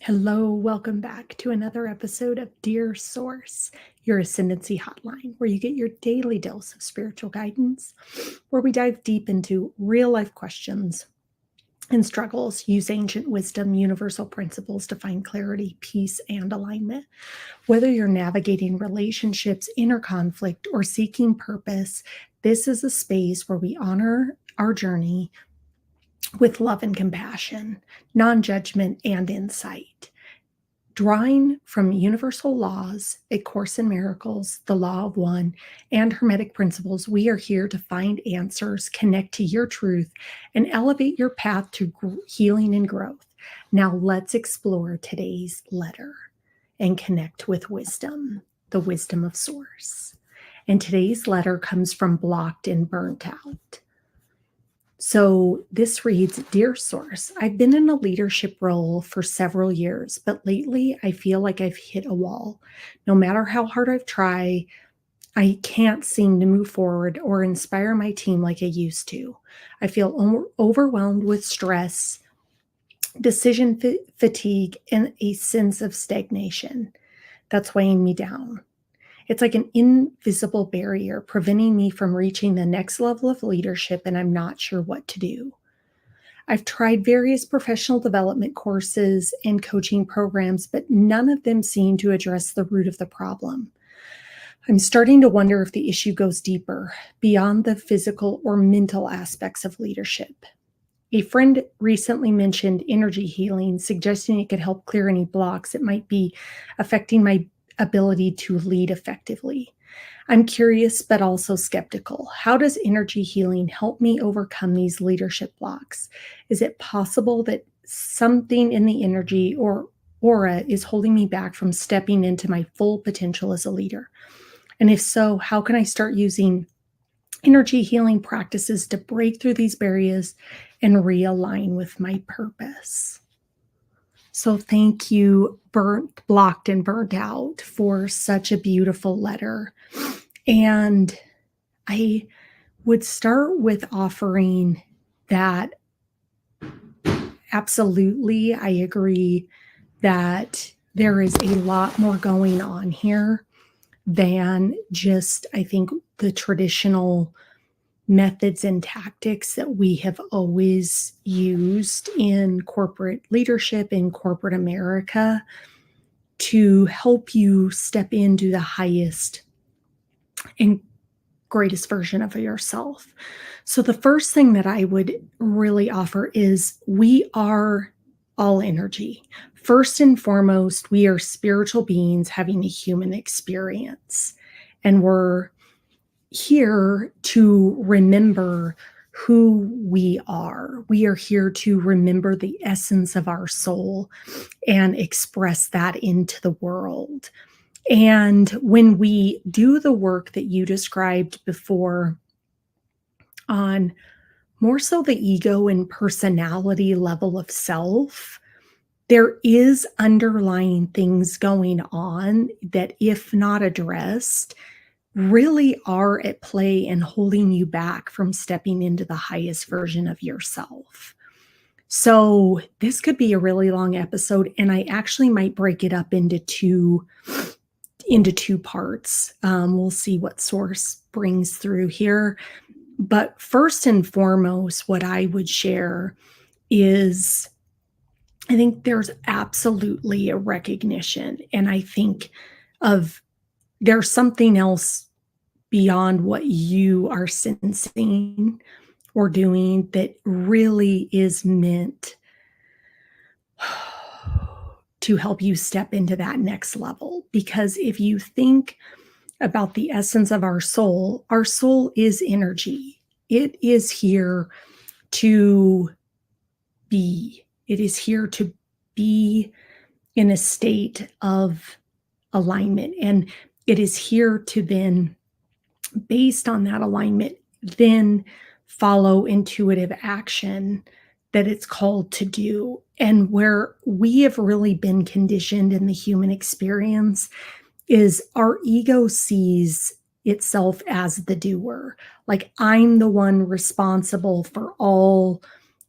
Hello, welcome back to another episode of Dear Source, your Ascendancy Hotline, where you get your daily dose of spiritual guidance, where we dive deep into real life questions and struggles, use ancient wisdom, universal principles to find clarity, peace, and alignment. Whether you're navigating relationships, inner conflict, or seeking purpose, this is a space where we honor our journey with love and compassion, non-judgment, and insight. Drawing from universal laws, A Course in Miracles, The Law of One, and Hermetic principles, we are here to find answers, connect to your truth, and elevate your path to healing and growth. Now let's explore today's letter and connect with wisdom, the wisdom of Source. And today's letter comes from Blocked and Burnt Out. So this reads, Dear Source, I've been in a leadership role for several years, but lately I feel like I've hit a wall. No matter how hard I've tried, I can't seem to move forward or inspire my team like I used to. I feel overwhelmed with stress, decision fatigue, and a sense of stagnation that's weighing me down. It's like an invisible barrier preventing me from reaching the next level of leadership, and I'm not sure what to do. I've tried various professional development courses and coaching programs, but none of them seem to address the root of the problem. I'm starting to wonder if the issue goes deeper, beyond the physical or mental aspects of leadership. A friend recently mentioned energy healing, suggesting it could help clear any blocks that might be affecting my ability to lead effectively. I'm curious, but also skeptical. How does energy healing help me overcome these leadership blocks? Is it possible that something in the energy or aura is holding me back from stepping into my full potential as a leader? And if so, how can I start using energy healing practices to break through these barriers and realign with my purpose? So thank you, Blocked and Burnt Out, for such a beautiful letter. And I would start with offering that absolutely, I agree that there is a lot more going on here than just, I think, the traditional methods and tactics that we have always used in corporate leadership in corporate America to help you step into the highest and greatest version of yourself. So the first thing that I would really offer is we are all energy. First and foremost, we are spiritual beings having a human experience, and we're here to remember who we are. We are here to remember the essence of our soul and express that into the world. And when we do the work that you described before on more so the ego and personality level of self, there is underlying things going on that, if not addressed, really are at play and holding you back from stepping into the highest version of yourself. So this could be a really long episode, and I actually might break it up into two parts. We'll see what Source brings through here. But first and foremost, what I would share is I think there's absolutely a recognition, and I think of there's something else beyond what you are sensing or doing that really is meant to help you step into that next level. Because if you think about the essence of our soul is energy. It is here to be. It is here to be in a state of alignment. And it is here to then, based on that alignment, then follow intuitive action that it's called to do. And where we have really been conditioned in the human experience is our ego sees itself as the doer. Like, I'm the one responsible for all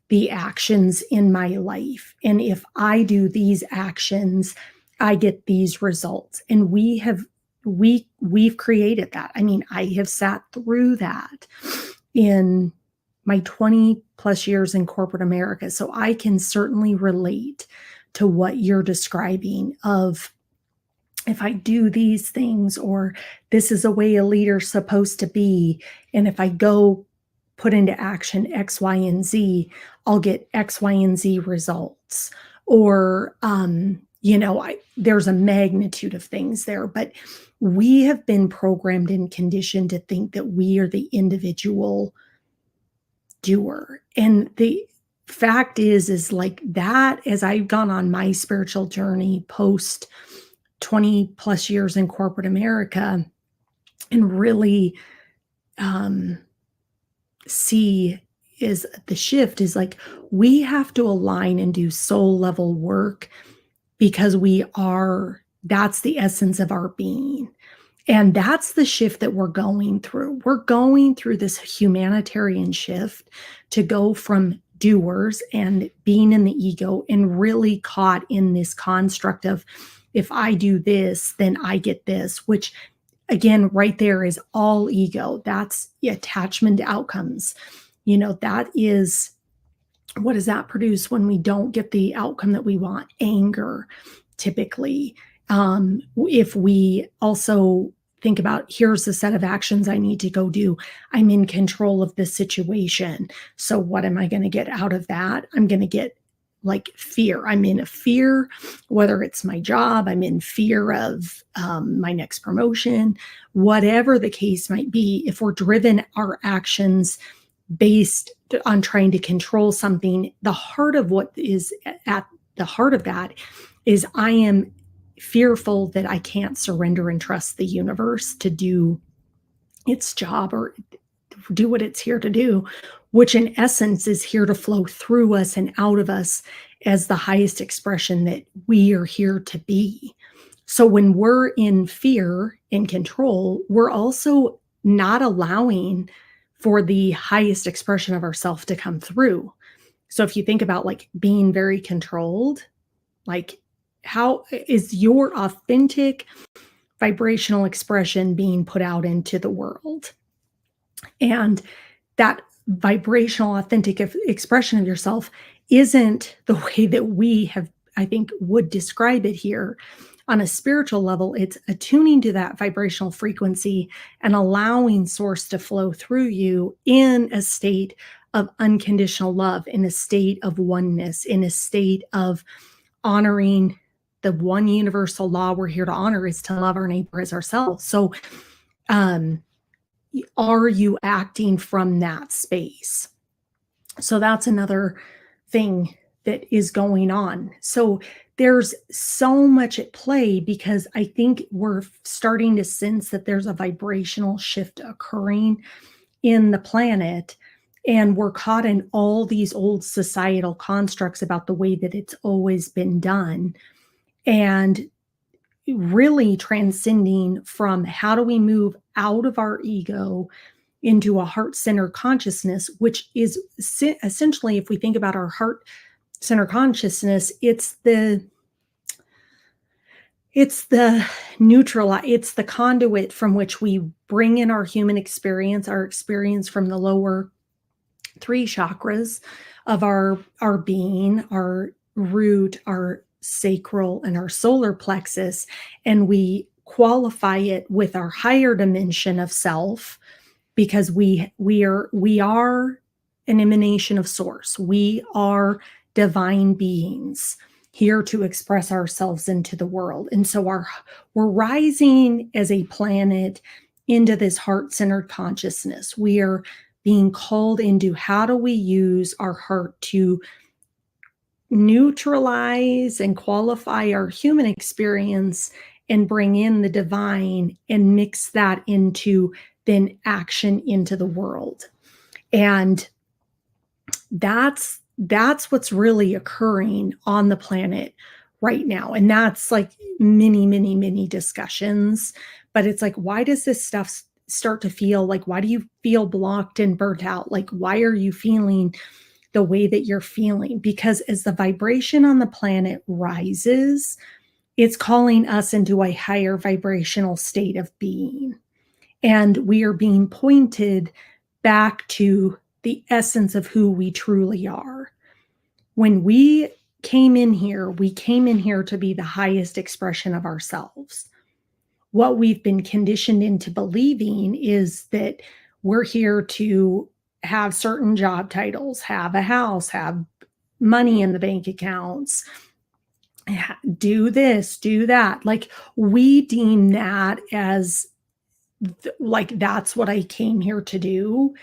the actions in my life. And if I do these actions, I get these results. And we've created that. I mean, I have sat through that in my 20 plus years in corporate America. So I can certainly relate to what you're describing of, if I do these things, or this is a way a leader's supposed to be, and if I go put into action X, Y, and Z, I'll get X, Y, and Z results. Or, there's a magnitude of things there, but we have been programmed and conditioned to think that we are the individual doer. And the fact is like that, as I've gone on my spiritual journey post 20 plus years in corporate America, and really see is the shift is like, we have to align and do soul level work, because that's the essence of our being. And that's the shift that we're going through. We're going through this humanitarian shift to go from doers and being in the ego and really caught in this construct of, if I do this, then I get this, which again, right there is all ego. That's attachment to outcomes. That is, what does that produce when we don't get the outcome that we want? Anger, typically. If we also think about, here's the set of actions I need to go do, I'm in control of the situation. So what am I going to get out of that? I'm going to get like fear. I'm in a fear, whether it's my job, I'm in fear of my next promotion, whatever the case might be. If we're driven our actions based on trying to control something, the heart of what is at the heart of that is, I am fearful that I can't surrender and trust the universe to do its job or do what it's here to do, which in essence is here to flow through us and out of us as the highest expression that we are here to be. So when we're in fear and control, we're also not allowing for the highest expression of ourself to come through. So if you think about like being very controlled, like, how is your authentic vibrational expression being put out into the world? And that vibrational, authentic expression of yourself isn't the way that we have, I think, would describe it here. On a spiritual level, it's attuning to that vibrational frequency and allowing source to flow through you in a state of unconditional love, in a state of oneness, in a state of honoring the one universal law we're here to honor, is to love our neighbor as ourselves. So, are you acting from that space? So that's another thing that is going on. So there's so much at play, because I think we're starting to sense that there's a vibrational shift occurring in the planet, and we're caught in all these old societal constructs about the way that it's always been done, and really transcending from how do we move out of our ego into a heart-centered consciousness, which is essentially, if we think about our heart-centered consciousness, it's the conduit from which we bring in our human experience, our experience from the lower three chakras of our being, our root, our sacral, and our solar plexus, and we qualify it with our higher dimension of self, because we are an emanation of source. We are divine beings here to express ourselves into the world. And so we're rising as a planet into this heart-centered consciousness. We are being called into, how do we use our heart to neutralize and qualify our human experience and bring in the divine and mix that into then action into the world. And that's what's really occurring on the planet right now. And that's like many, many, many discussions. But it's like, why does this stuff start to feel like, why do you feel blocked and burnt out? Like, why are you feeling the way that you're feeling. Because as the vibration on the planet rises, it's calling us into a higher vibrational state of being. And we are being pointed back to the essence of who we truly are. When we came in here to be the highest expression of ourselves. What we've been conditioned into believing is that we're here to have certain job titles, have a house, have money in the bank accounts, do this, do that. Like we deem that as like that's what I came here to do.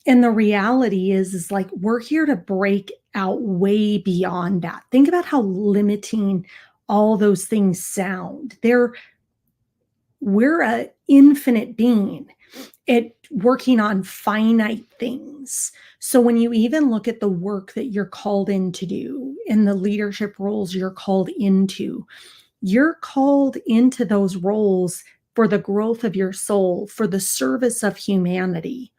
And the reality is like we're here to break out way beyond that. Think about how limiting all those things sound. We're an infinite being at working on finite things. So when you even look at the work that you're called in to do and the leadership roles you're called into those roles for the growth of your soul, for the service of humanity.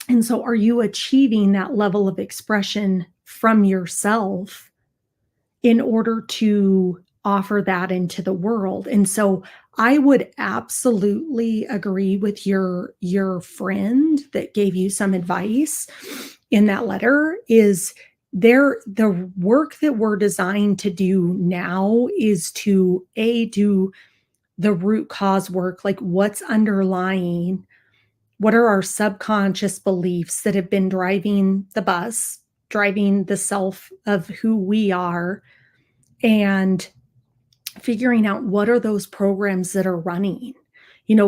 And so are you achieving that level of expression from yourself in order to offer that into the world? And so I would absolutely agree with your friend that gave you some advice in that letter is the work that we're designed to do now is to do the root cause work, like what's underlying, what are our subconscious beliefs that have been driving the bus, driving the self of who we are, and figuring out what are those programs that are running,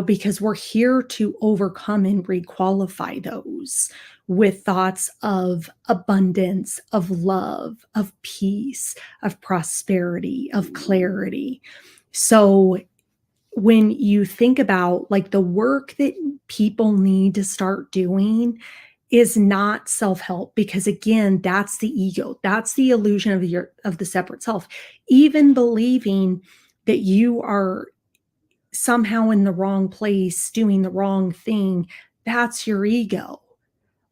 because we're here to overcome and requalify those with thoughts of abundance, of love, of peace, of prosperity, of clarity. So when you think about like the work that people need to start doing is not self-help, because again, that's the ego. That's the illusion of the separate self. Even believing that you are somehow in the wrong place, doing the wrong thing, that's your ego.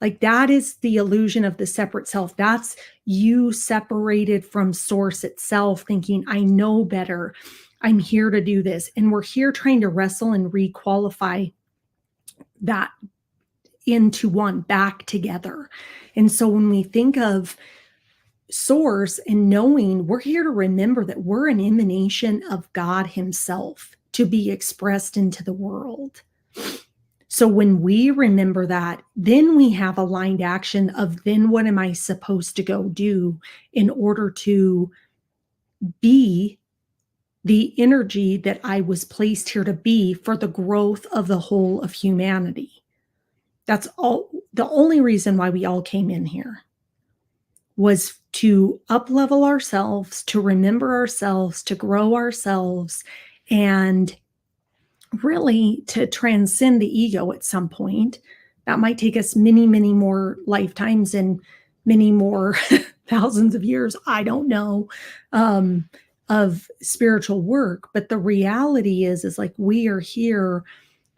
Like that is the illusion of the separate self. That's you separated from source itself, thinking, I know better. I'm here to do this. And we're here trying to wrestle and requalify that into one, back together. And so when we think of source and knowing, we're here to remember that we're an emanation of God himself to be expressed into the world. So when we remember that, then we have aligned action of then what am I supposed to go do in order to be the energy that I was placed here to be for the growth of the whole of humanity. That's all. The only reason why we all came in here was to up-level ourselves, to remember ourselves, to grow ourselves, and really to transcend the ego at some point. That might take us many, many more lifetimes and many more thousands of years, I don't know, of spiritual work. But the reality is like we are here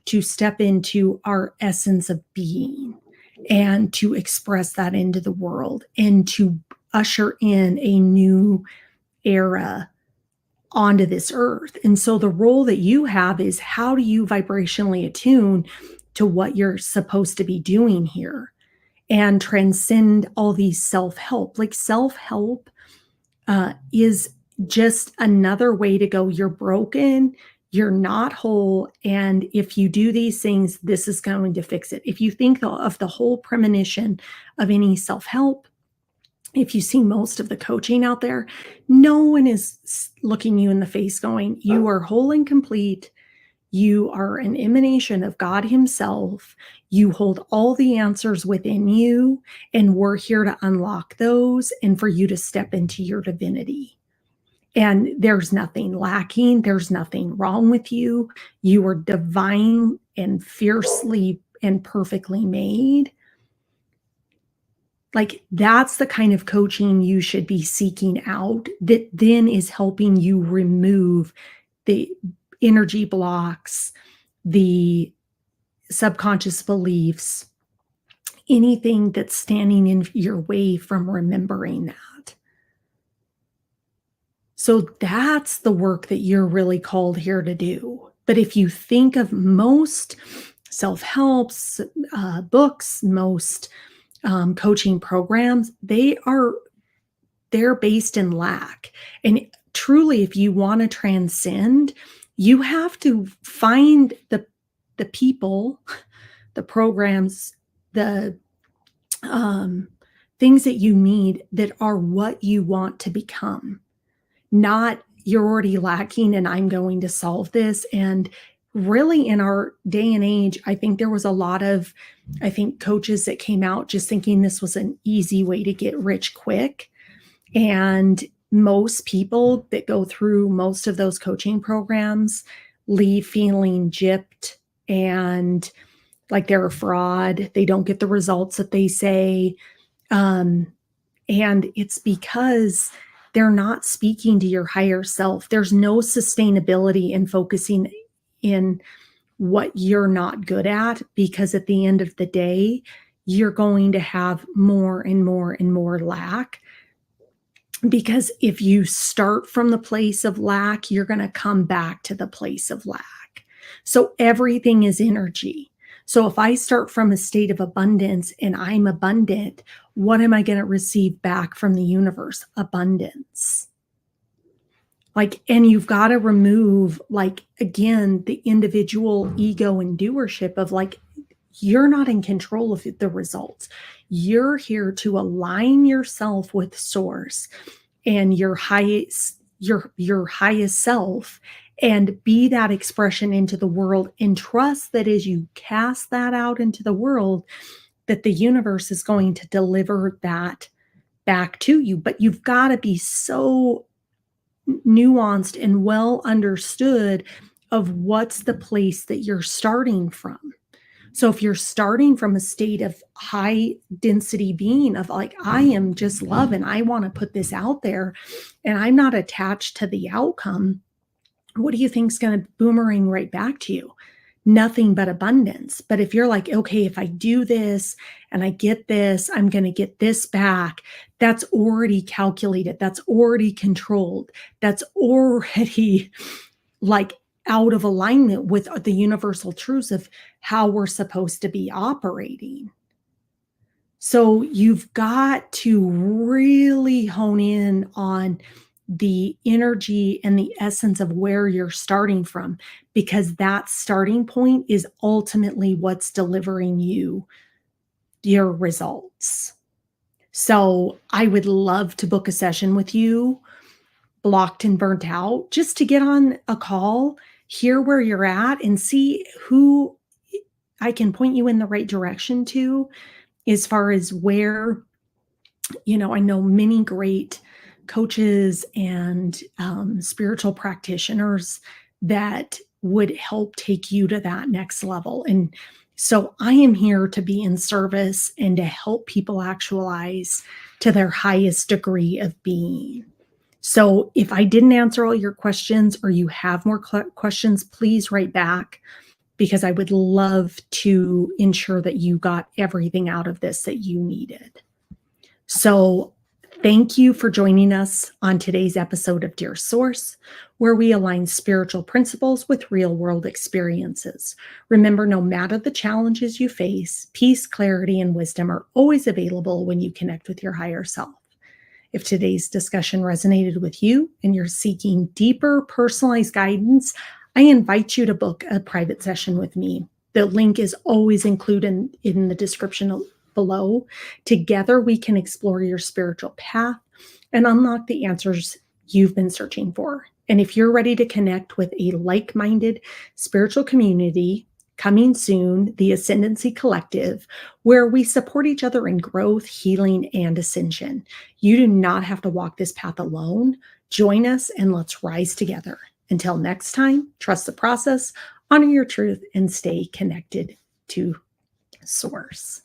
to step into our essence of being and to express that into the world and to usher in a new era onto this earth. And so the role that you have is how do you vibrationally attune to what you're supposed to be doing here and transcend all these self-help. Like self-help is just another way to go. You're broken, you're not whole, and if you do these things, this is going to fix it. If you think of the whole premonition of any self-help, if you see most of the coaching out there, no one is looking you in the face going, you are whole and complete. You are an emanation of God himself. You hold all the answers within you, and we're here to unlock those and for you to step into your divinity. And there's nothing lacking. There's nothing wrong with you. You are divine and fiercely and perfectly made. Like that's the kind of coaching you should be seeking out that then is helping you remove the energy blocks, the subconscious beliefs, anything that's standing in your way from remembering that. So that's the work that you're really called here to do. But if you think of most self-helps, books, most coaching programs, they're based in lack. And truly, if you want to transcend, you have to find the people, the programs, the things that you need that are what you want to become. Not you're already lacking and I'm going to solve this. And really, in our day and age, I think there was a lot of, coaches that came out just thinking this was an easy way to get rich quick. And most people that go through most of those coaching programs leave feeling gypped and like they're a fraud. They don't get the results that they say. And it's because they're not speaking to your higher self. There's no sustainability in focusing in what you're not good at, because at the end of the day, you're going to have more and more and more lack. Because if you start from the place of lack, you're going to come back to the place of lack. So everything is energy. So if I start from a state of abundance and I'm abundant, what am I going to receive back from the universe? Abundance. And you've got to remove, again, the individual ego and doership of you're not in control of the results. You're here to align yourself with source and your highest self, and be that expression into the world, and trust that as you cast that out into the world, that the universe is going to deliver that back to you. But you've got to be so nuanced and well understood of what's the place that you're starting from. So if you're starting from a state of high density being of I am just love and I want to put this out there and I'm not attached to the outcome, what do you think is going to boomerang right back to you? Nothing but abundance. But if you're okay, if I do this and I get this, I'm going to get this back. That's already calculated. That's already controlled. That's already out of alignment with the universal truths of how we're supposed to be operating. So you've got to really hone in on the energy and the essence of where you're starting from, because that starting point is ultimately what's delivering you your results. So I would love to book a session with you, blocked and burnt out, just to get on a call, hear where you're at, and see who I can point you in the right direction to as far as where, I know many great coaches and spiritual practitioners that would help take you to that next level. And so I am here to be in service and to help people actualize to their highest degree of being. So if I didn't answer all your questions or you have more questions, please write back, because I would love to ensure that you got everything out of this that you needed. So thank you for joining us on today's episode of Dear Source, where we align spiritual principles with real-world experiences. Remember, no matter the challenges you face, peace, clarity, and wisdom are always available when you connect with your higher self. If today's discussion resonated with you and you're seeking deeper, personalized guidance, I invite you to book a private session with me. The link is always included in the description below. Together, we can explore your spiritual path and unlock the answers you've been searching for. And if you're ready to connect with a like-minded spiritual community, coming soon, the Ascendancy Collective, where we support each other in growth, healing, and ascension. You do not have to walk this path alone. Join us and let's rise together. Until next time, trust the process, honor your truth, and stay connected to Source.